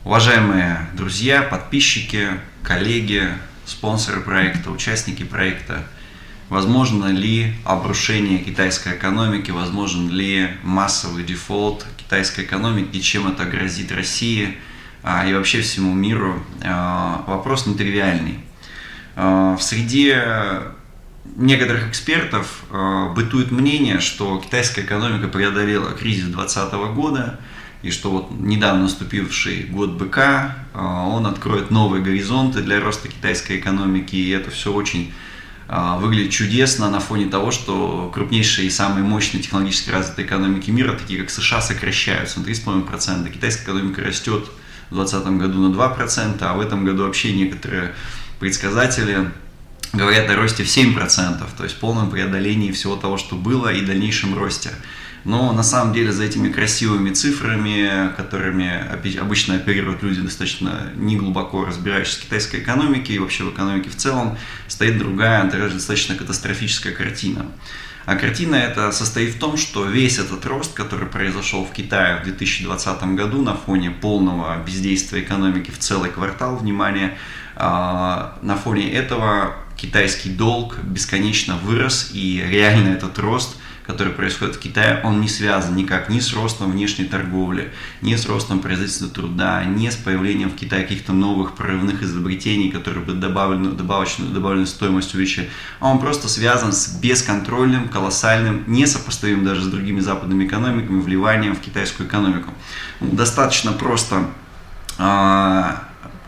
Уважаемые друзья, подписчики, коллеги, спонсоры проекта, участники проекта, возможно ли обрушение китайской экономики, возможен ли массовый дефолт китайской экономики, чем это грозит России и вообще всему миру? Вопрос нетривиальный. В среде некоторых экспертов бытует мнение, что китайская экономика преодолела кризис 2020 года, и что вот недавно наступивший год быка, он откроет новые горизонты для роста китайской экономики, и это все очень выглядит чудесно на фоне того, что крупнейшие и самые мощные технологически развитые экономики мира, такие как США, сокращаются на 3,5%, китайская экономика растет в 2020 году на 2%, а в этом году вообще некоторые предсказатели говорят о росте в 7%, то есть полном преодолении всего того, что было, и дальнейшем росте. Но на самом деле за этими красивыми цифрами, которыми обычно оперируют люди, достаточно неглубоко разбирающиеся в китайской экономике и вообще в экономике в целом, стоит другая, достаточно катастрофическая картина. А картина эта состоит в том, что весь этот рост, который произошел в Китае в 2020 году на фоне полного бездействия экономики в целый квартал, внимание, на фоне этого китайский долг бесконечно вырос, и реально этот рост, который происходит в Китае, он не связан никак ни с ростом внешней торговли, ни с ростом производительного труда, ни с появлением в Китае каких-то новых прорывных изобретений, которые бы добавленную стоимость увеличили, а он просто связан с бесконтрольным, колоссальным, несопоставимым даже с другими западными экономиками, вливанием в китайскую экономику. Достаточно просто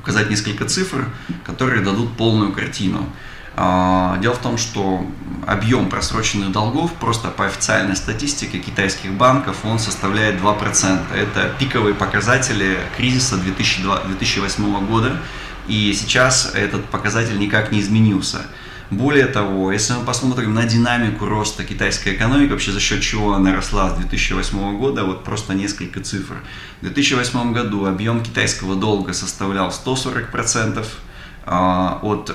указать несколько цифр, которые дадут полную картину. Дело в том, что объем просроченных долгов просто по официальной статистике китайских банков он составляет 2%. Это пиковые показатели кризиса 2008 года, и сейчас этот показатель никак не изменился. Более того, если мы посмотрим на динамику роста китайской экономики, вообще за счет чего она росла с 2008 года, вот просто несколько цифр. В 2008 году объем китайского долга составлял 140%, от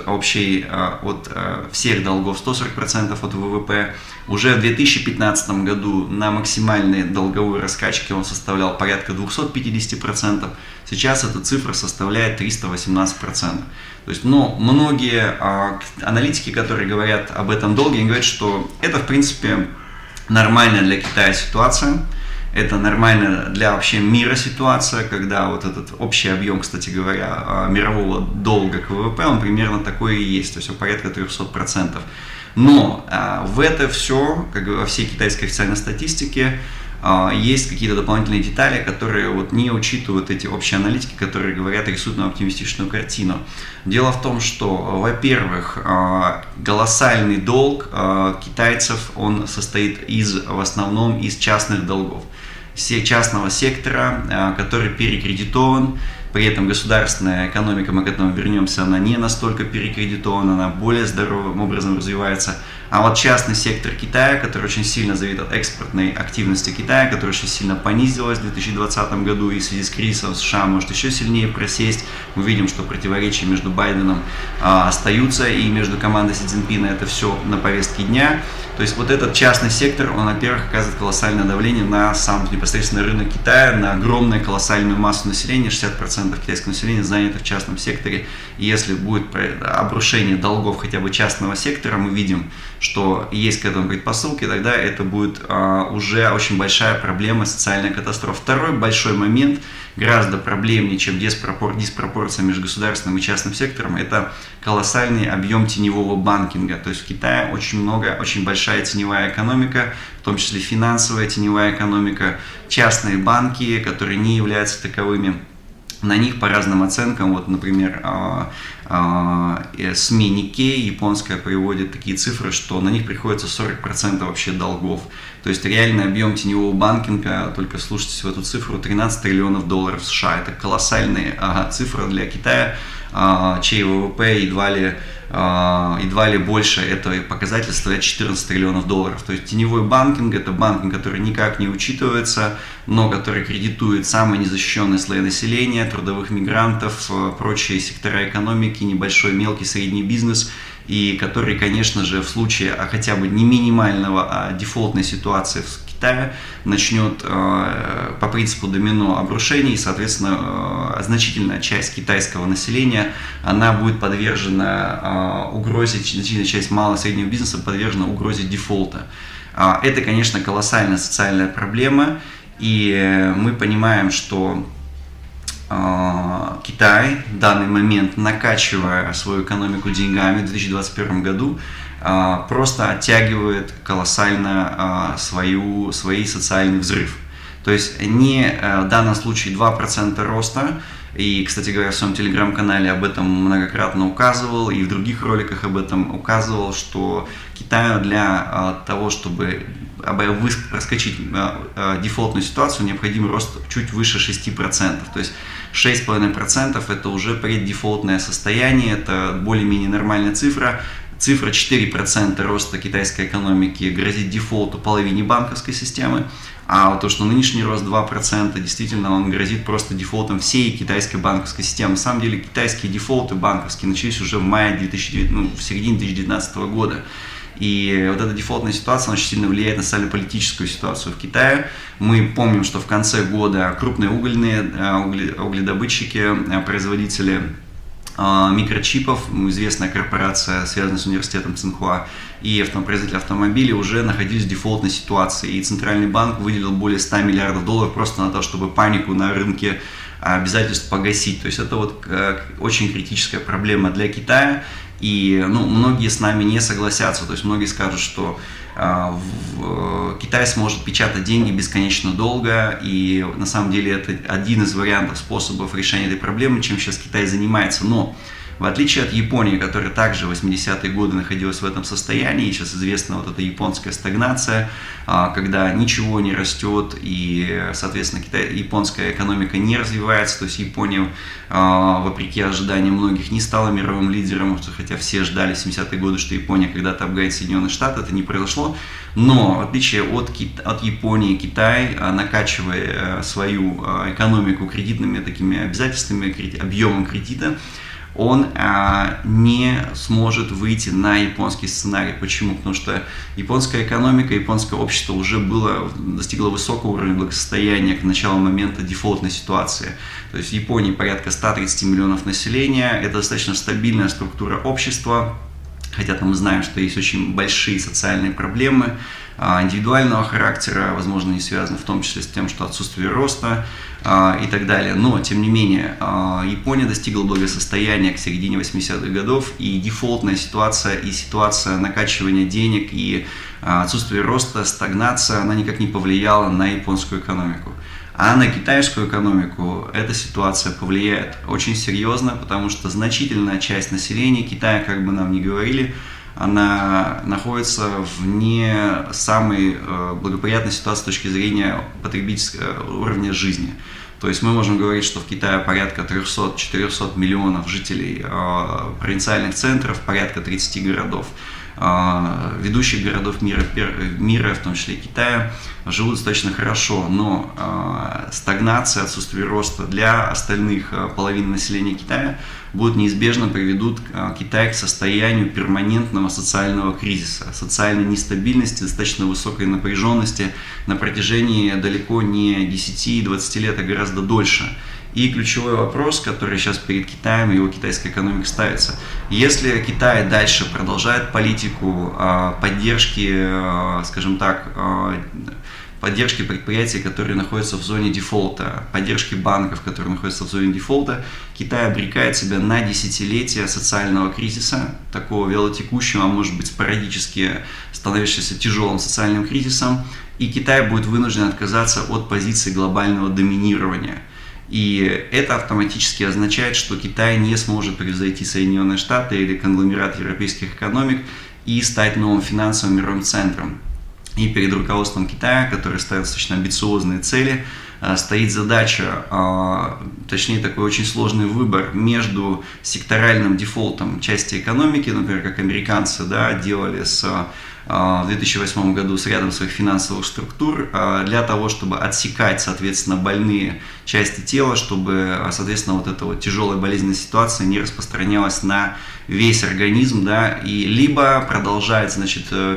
всех долгов, 140% от ВВП. Уже в 2015 году на максимальной долговой раскачке он составлял порядка 250%. Сейчас эта цифра составляет 318%. То есть, многие аналитики, которые говорят об этом долге, они говорят, что это, в принципе, нормальная для Китая ситуация. Это нормально для вообще мира ситуация, когда вот этот общий объем, кстати говоря, мирового долга к ВВП, он примерно такой и есть, то есть порядка 300%. Но в это все, как во всей китайской официальной статистике, есть какие-то дополнительные детали, которые вот не учитывают эти общие аналитики, которые говорят, рисуют нам оптимистичную картину. Дело в том, что, во-первых, колоссальный долг китайцев, он состоит в основном из частных долгов. Частного сектора, который перекредитован, при этом государственная экономика, мы к этому вернемся, она не настолько перекредитована, она более здоровым образом развивается. А вот частный сектор Китая, который очень сильно зависит от экспортной активности Китая, которая очень сильно понизилась в 2020 году и в связи с кризисом США может еще сильнее просесть. Мы видим, что противоречия между Байденом остаются, и между командой Си Цзиньпина это все на повестке дня. То есть вот этот частный сектор, он, во-первых, оказывает колоссальное давление на сам непосредственно рынок Китая, на огромную колоссальную массу населения, 60% китайского населения занято в частном секторе. И если будет обрушение долгов хотя бы частного сектора, мы видим, что есть к этому предпосылки, тогда это будет уже очень большая проблема, социальная катастрофа. Второй большой момент, гораздо проблемнее, чем диспропорция между государственным и частным сектором, это колоссальный объем теневого банкинга. То есть в Китае очень большая теневая экономика, в том числе финансовая теневая экономика, частные банки, которые не являются таковыми. На них по разным оценкам, вот, например, СМИ Никей японская приводит такие цифры, что на них приходится 40% вообще долгов. То есть реальный объем теневого банкинга, только слушайтесь в эту цифру, 13 триллионов долларов США. Это колоссальная цифра для Китая, чей ВВП едва ли больше этого показателя составляет 14 триллионов долларов. То есть теневой банкинг – это банкинг, который никак не учитывается, но который кредитует самые незащищенные слои населения, трудовых мигрантов, прочие сектора экономики, небольшой, мелкий, средний бизнес, и который, конечно же, в случае хотя бы не минимального, а дефолтной ситуации в Китая начнет по принципу домино обрушений, и, соответственно, значительная часть китайского населения, она будет подвержена угрозе, значительная часть малого и среднего бизнеса подвержена угрозе дефолта. Это, конечно, колоссальная социальная проблема, и мы понимаем, что Китай в данный момент, накачивая свою экономику деньгами в 2021 году, просто оттягивает колоссально свой социальный взрыв. То есть не в данном случае 2% роста, и, кстати говоря, в своем телеграм-канале об этом многократно указывал, и в других роликах об этом указывал, что Китаю для того, чтобы проскочить дефолтную ситуацию, необходим рост чуть выше 6%. То есть 6,5% это уже преддефолтное состояние, это более-менее нормальная цифра. Цифра 4% роста китайской экономики грозит дефолту половине банковской системы, а вот то, что нынешний рост 2%, действительно он грозит просто дефолтом всей китайской банковской системы. На самом деле китайские дефолты банковские начались уже в середине 2019 года. И вот эта дефолтная ситуация очень сильно влияет на социально-политическую ситуацию в Китае. Мы помним, что в конце года крупные угледобытчики, производители микрочипов, известная корпорация, связанная с университетом Цинхуа, и производители автомобилей уже находились в дефолтной ситуации. И Центральный банк выделил более 100 миллиардов долларов просто на то, чтобы панику на рынке обязательств погасить. То есть это вот очень критическая проблема для Китая. И многие с нами не согласятся, то есть многие скажут, что Китай сможет печатать деньги бесконечно долго, и на самом деле это один из вариантов, способов решения этой проблемы, чем сейчас Китай занимается. Но в отличие от Японии, которая также в 80-е годы находилась в этом состоянии, сейчас известна вот эта японская стагнация, когда ничего не растет и, соответственно, японская экономика не развивается, то есть Япония, вопреки ожиданиям многих, не стала мировым лидером, хотя все ждали в 70-е годы, что Япония когда-то обгонит Соединенные Штаты, это не произошло, но в отличие от Японии, Китай, накачивая свою экономику кредитными такими обязательствами, объемом кредита, он не сможет выйти на японский сценарий. Почему? Потому что японская экономика, японское общество уже достигло высокого уровня благосостояния к началу момента дефолтной ситуации. То есть в Японии порядка 130 миллионов населения, это достаточно стабильная структура общества, хотя мы знаем, что есть очень большие социальные проблемы индивидуального характера, возможно, не связаны в том числе с тем, что отсутствие роста и так далее. Но, тем не менее, Япония достигла благосостояния к середине 80-х годов, и дефолтная ситуация, и ситуация накачивания денег, и отсутствие роста, стагнация, она никак не повлияла на японскую экономику. А на китайскую экономику эта ситуация повлияет очень серьезно, потому что значительная часть населения Китая, как бы нам ни говорили, она находится в не самой благоприятной ситуации с точки зрения потребительского уровня жизни. То есть мы можем говорить, что в Китае порядка 300-400 миллионов жителей провинциальных центров, порядка 30 городов. Ведущих городов мира, в том числе и Китая, живут достаточно хорошо, но стагнация, отсутствие роста для остальных половины населения Китая неизбежно приведут Китай к состоянию перманентного социального кризиса, социальной нестабильности, достаточно высокой напряженности на протяжении далеко не 10-20 лет, а гораздо дольше. И ключевой вопрос, который сейчас перед Китаем и его китайской экономикой ставится: если Китай дальше продолжает политику поддержки, скажем так, поддержки предприятий, которые находятся в зоне дефолта, поддержки банков, которые находятся в зоне дефолта, Китай обрекает себя на десятилетия социального кризиса, такого вялотекущего, а может быть спорадически становящегося тяжелым социальным кризисом, и Китай будет вынужден отказаться от позиции глобального доминирования. И это автоматически означает, что Китай не сможет превзойти Соединенные Штаты или конгломерат европейских экономик и стать новым финансовым мировым центром. И перед руководством Китая, который ставит достаточно амбициозные цели, стоит задача, точнее такой очень сложный выбор между секторальным дефолтом части экономики, например, как американцы делали в 2008 году с рядом своих финансовых структур, для того, чтобы отсекать, соответственно, больные части тела, чтобы, соответственно, вот эта вот тяжелая болезненная ситуация не распространялась на весь организм, и либо продолжать,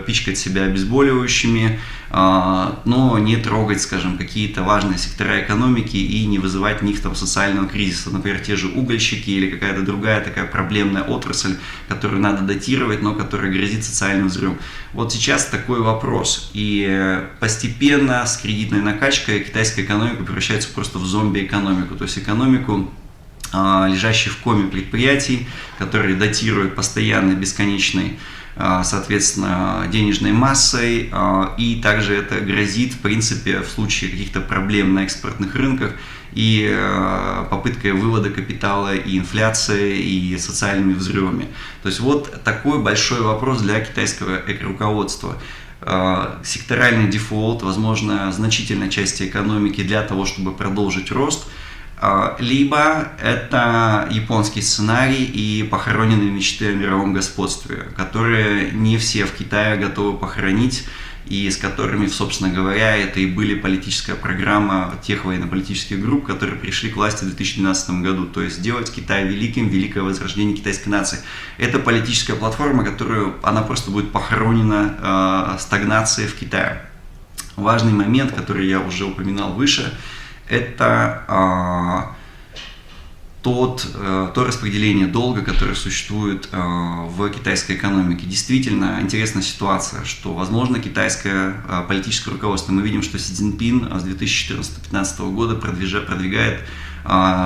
пичкать себя обезболивающими, но не трогать, скажем, какие-то важные сектора экономики и не вызывать в них там социального кризиса. Например, те же угольщики или какая-то другая такая проблемная отрасль, которую надо датировать, но которая грозит социальным взрывом. Вот сейчас такой вопрос. И постепенно с кредитной накачкой китайская экономика превращается просто в зомби-экономику. То есть экономику, лежащих в коме предприятий, которые датируют постоянно бесконечной, соответственно, денежной массой, и также это грозит, в принципе, в случае каких-то проблем на экспортных рынках и попыткой вывода капитала, и инфляцией, и социальными взрывами. То есть вот такой большой вопрос для китайского руководства. Секторальный дефолт, возможно, значительной части экономики для того, чтобы продолжить рост, либо это японский сценарий и похороненные мечты о мировом господстве, которые не все в Китае готовы похоронить, и с которыми, собственно говоря, это и были политическая программа тех военно-политических групп, которые пришли к власти в 2012 году, то есть сделать Китай великим, великое возрождение китайской нации. Это политическая платформа, она просто будет похоронена стагнацией в Китае. Важный момент, который я уже упоминал выше, это то распределение долга, которое существует в китайской экономике. Действительно интересная ситуация, что, возможно, китайское политическое руководство, мы видим, что Си Цзиньпин с 2014-2015 года продвигает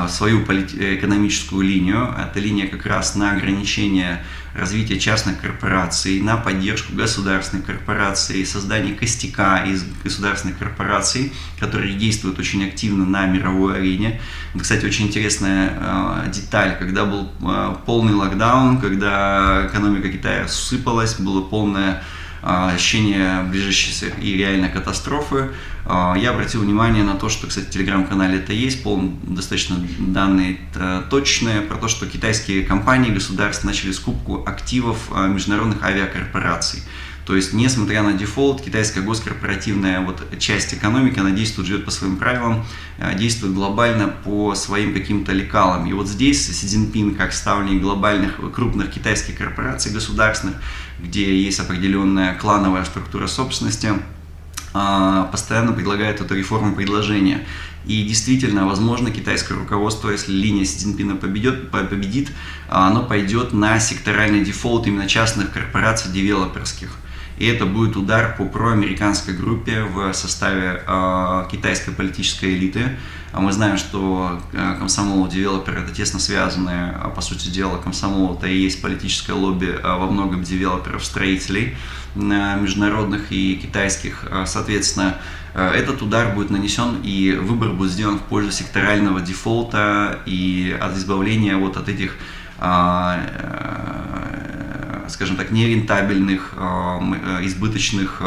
свою экономическую линию. Это линия как раз на ограничение развития частных корпораций, на поддержку государственных корпораций, создание костяка из государственных корпораций, которые действуют очень активно на мировой арене. Это, кстати, очень интересная деталь, когда был полный локдаун, когда экономика Китая сыпалась, было полное ощущение ближайшейся и реальной катастрофы. Я обратил внимание на то, что, кстати, в телеграм-канале это есть, достаточно данные точные, про то, что китайские компании, государства начали скупку активов международных авиакорпораций. То есть, несмотря на дефолт, китайская госкорпоративная часть экономики, она действует, живет по своим правилам, действует глобально по своим каким-то лекалам. И вот здесь Си Цзиньпин, как ставленник глобальных крупных китайских корпораций государственных, где есть определенная клановая структура собственности, постоянно предлагает эту реформу предложения. И действительно, возможно, китайское руководство, если линия Си Цзиньпина победит, оно пойдет на секторальный дефолт именно частных корпораций девелоперских. И это будет удар по проамериканской группе в составе китайской политической элиты. Мы знаем, что комсомол и девелоперы это тесно связаны, по сути дела, комсомол это и есть политическое лобби во многом девелоперов-строителей международных и китайских. Соответственно, этот удар будет нанесен, и выбор будет сделан в пользу секторального дефолта и от избавления от этих, скажем так, нерентабельных, избыточных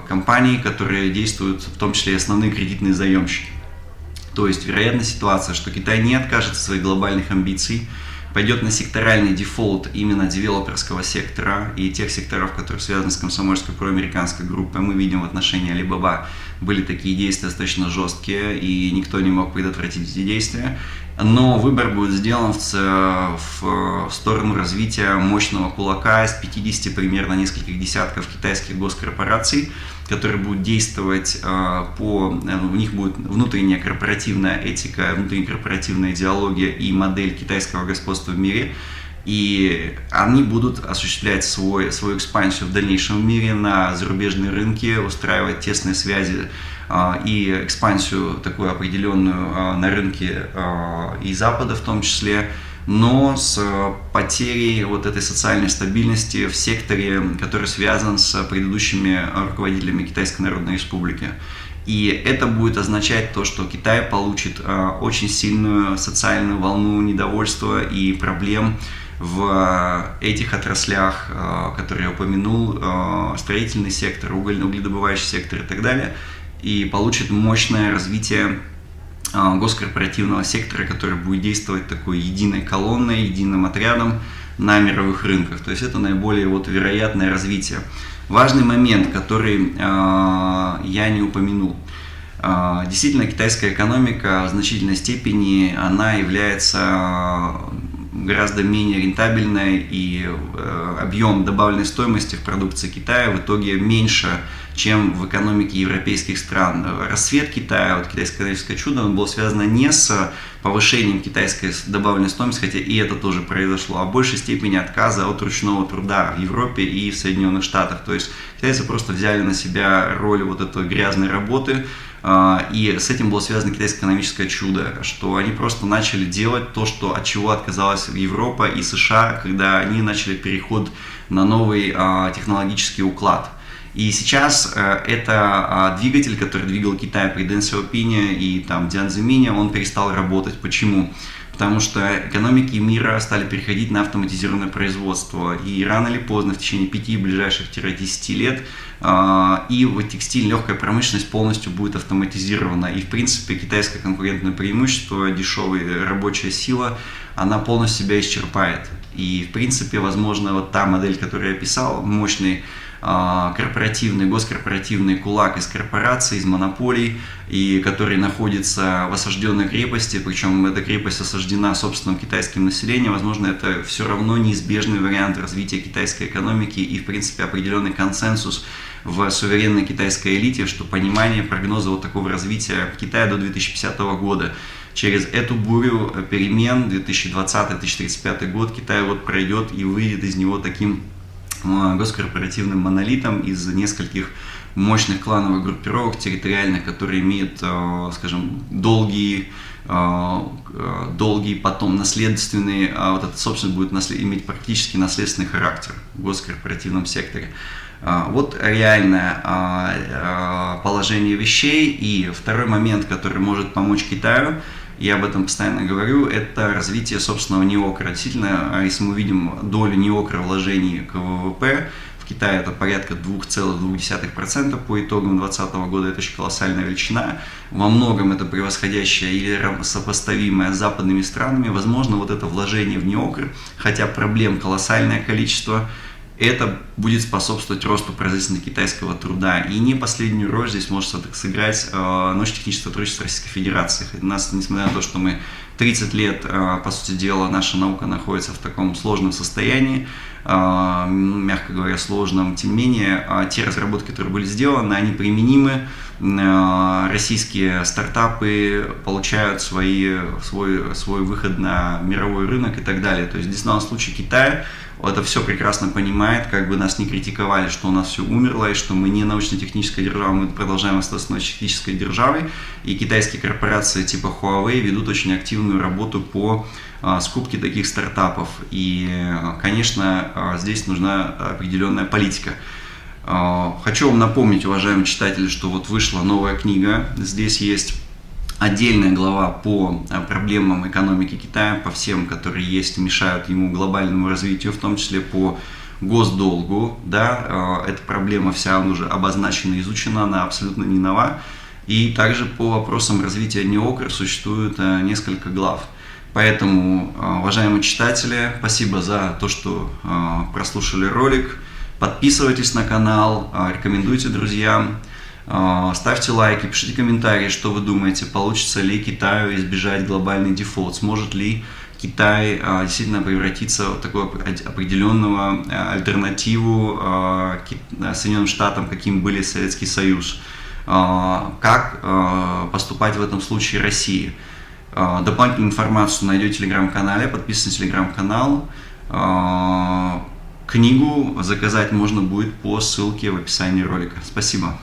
компаний, которые действуют, в том числе и основные кредитные заемщики. То есть вероятна ситуация, что Китай не откажется от своих глобальных амбиций, пойдет на секторальный дефолт именно девелоперского сектора и тех секторов, которые связаны с комсомольской проамериканской группой. Мы видим в отношении Alibaba были такие действия достаточно жесткие, и никто не мог предотвратить эти действия. Но выбор будет сделан в сторону развития мощного кулака из 50 примерно нескольких десятков китайских госкорпораций, которые будут действовать у них будет внутренняя корпоративная этика, внутренняя корпоративная идеология и модель китайского господства в мире. И они будут осуществлять свою экспансию в дальнейшем мире на зарубежные рынки, устраивать тесные связи и экспансию такую определенную на рынке и Запада в том числе, но с потерей этой социальной стабильности в секторе, который связан с предыдущими руководителями Китайской Народной Республики. И это будет означать то, что Китай получит очень сильную социальную волну недовольства и проблем в этих отраслях, которые я упомянул, строительный сектор, угледобывающий сектор и так далее, и получит мощное развитие госкорпоративного сектора, который будет действовать такой единой колонной, единым отрядом на мировых рынках. То есть это наиболее вероятное развитие. Важный момент, который я не упомянул. Действительно, китайская экономика в значительной степени она является гораздо менее рентабельная, и объем добавленной стоимости в продукции Китая в итоге меньше, чем в экономике европейских стран. Расцвет Китая, вот китайское экономическое чудо, он был связано не с повышением китайской добавленной стоимости, хотя и это тоже произошло, а в большей степени отказа от ручного труда в Европе и в Соединенных Штатах. То есть китайцы просто взяли на себя роль вот этой грязной работы, и с этим было связано китайское экономическое чудо, что они просто начали делать то, от чего отказалась Европа и США, когда они начали переход на новый технологический уклад. И сейчас это двигатель, который двигал Китай при Дэн Сяопине и там Цзян Цзимине, он перестал работать. Почему? Потому что экономики мира стали переходить на автоматизированное производство. И рано или поздно, в течение 5 ближайших-10 лет, и в текстиль, легкая промышленность полностью будет автоматизирована. И в принципе китайское конкурентное преимущество, дешевая рабочая сила, она полностью себя исчерпает. И в принципе, возможно, вот та модель, которую я описал, мощный корпоративный, госкорпоративный кулак из корпораций, из монополий, и который находится в осажденной крепости, причем эта крепость осаждена собственным китайским населением, возможно, это все равно неизбежный вариант развития китайской экономики и, в принципе, определенный консенсус в суверенной китайской элите, что понимание прогноза вот такого развития Китая до 2050 года. Через эту бурю перемен 2020-2035 год Китай вот пройдет и выйдет из него таким госкорпоративным монолитом из нескольких мощных клановых группировок территориальных, которые имеют, скажем, долгие потом наследственные, вот эта собственность будет иметь практически наследственный характер в госкорпоративном секторе. Вот реальное положение вещей. И второй момент, который может помочь Китаю, я об этом постоянно говорю, это развитие собственного неокра. Действительно, если мы видим долю неокра вложений к ВВП, в Китае это порядка 2,2% по итогам 2020 года, это очень колоссальная величина. Во многом это превосходящая или сопоставимая с западными странами. Возможно, вот это вложение в неокр, хотя проблем колоссальное количество, это будет способствовать росту производительности китайского труда. И не последнюю роль здесь может сыграть научно-техническое сотрудничество Российской Федерации. У нас, несмотря на то, что мы 30 лет, по сути дела, наша наука находится в таком сложном состоянии, мягко говоря, сложном, тем не менее, те разработки, которые были сделаны, они применимы. Российские стартапы получают свой выход на мировой рынок и так далее. То есть здесь в данном случае Китай это все прекрасно понимает, как бы нас не критиковали, что у нас все умерло, и что мы не научно-техническая держава, мы продолжаем остаться научно-технической державой. И китайские корпорации типа Huawei ведут очень активную работу по скупке таких стартапов. И, конечно, здесь нужна определенная политика. Хочу вам напомнить, уважаемые читатели, что вот вышла новая книга. Здесь есть отдельная глава по проблемам экономики Китая, по всем, которые есть, мешают ему глобальному развитию, в том числе по госдолгу. Да, эта проблема вся уже обозначена, изучена, она абсолютно не нова. И также по вопросам развития неокр существует несколько глав. Поэтому, уважаемые читатели, спасибо за то, что прослушали ролик. Подписывайтесь на канал, рекомендуйте друзьям, ставьте лайки, пишите комментарии, что вы думаете, получится ли Китаю избежать глобальный дефолт, сможет ли Китай действительно превратиться в такую определенную альтернативу Соединенным Штатам, каким были Советский Союз, как поступать в этом случае России. Дополнительную информацию найдете в телеграм-канале, подписывайтесь на телеграм-канал. Книгу заказать можно будет по ссылке в описании ролика. Спасибо.